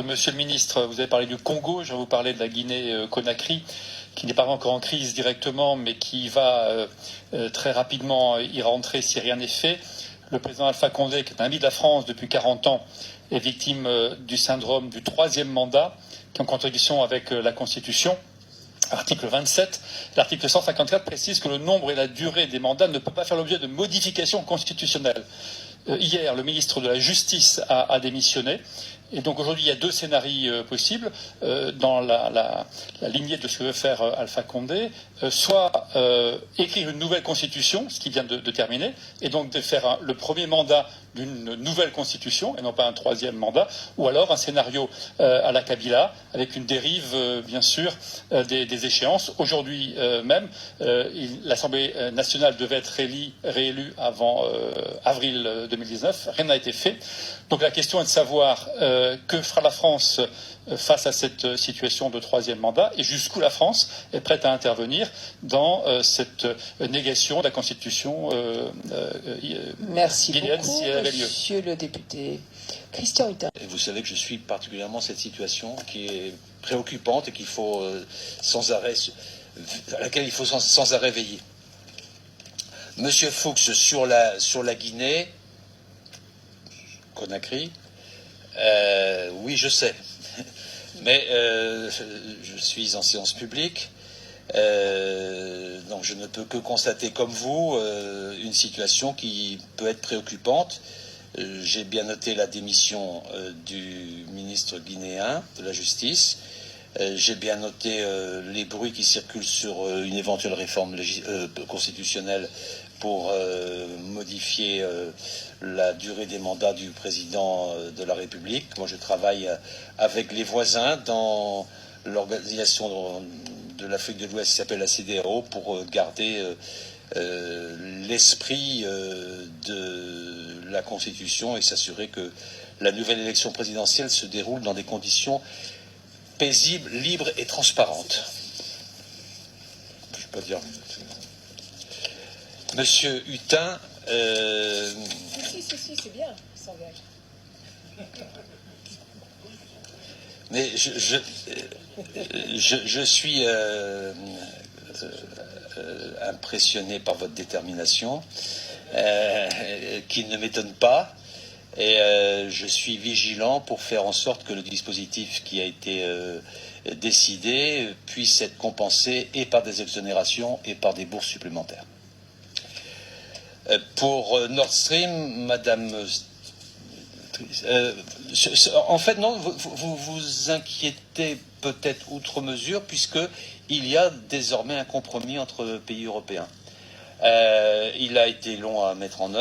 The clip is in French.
Monsieur le ministre, vous avez parlé du Congo, je vais vous parler de la Guinée-Conakry, qui n'est pas encore en crise directement, mais qui va très rapidement y rentrer si rien n'est fait. Le président Alpha Condé, qui est un ami de la France depuis 40 ans, est victime du syndrome du troisième mandat, qui est en contradiction avec la Constitution. Article 27, l'article 154 précise que le nombre et la durée des mandats ne peut pas faire l'objet de modifications constitutionnelles. Hier, le ministre de la Justice a démissionné. Et donc aujourd'hui, il y a deux scénarios possibles dans la lignée de ce que veut faire Alpha Condé. Soit écrire une nouvelle constitution, ce qui vient de terminer, et donc de faire le premier mandat d'une nouvelle constitution, et non pas un troisième mandat, ou alors un scénario à la Kabila, avec une dérive, bien sûr, des échéances. Aujourd'hui même, l'Assemblée nationale devait être réélue avant avril 2019. Rien n'a été fait. Donc la question est de savoir que fera la France face à cette situation de troisième mandat et jusqu'où la France est prête à intervenir dans cette négation de la Constitution Merci guinéenne beaucoup, si elle avait lieu. Monsieur le député. Christian Hutin. Vous savez que je suis particulièrement cette situation qui est préoccupante et qu'il faut à laquelle il faut sans arrêt veiller. Monsieur Fuchs, sur la Guinée, Conakry, oui, je sais. Mais je suis en séance publique, donc je ne peux que constater comme vous une situation qui peut être préoccupante. J'ai bien noté la démission du ministre guinéen de la Justice. J'ai bien noté les bruits qui circulent sur une éventuelle réforme constitutionnelle pour modifier la durée des mandats du président de la République. Moi, je travaille avec les voisins dans l'organisation de l'Afrique de l'Ouest qui s'appelle la CEDEAO pour garder l'esprit de la Constitution et s'assurer que la nouvelle élection présidentielle se déroule dans des conditions paisibles, libres et transparentes. Je peux dire. Monsieur Hutin. Si, c'est bien, il s'engage. Mais je suis impressionné par votre détermination, qui ne m'étonne pas, et je suis vigilant pour faire en sorte que le dispositif qui a été décidé puisse être compensé et par des exonérations et par des bourses supplémentaires. Pour Nord Stream, Madame... en fait, non, vous vous inquiétez peut-être outre mesure, puisqu'il y a désormais un compromis entre pays européens. Il a été long à mettre en œuvre.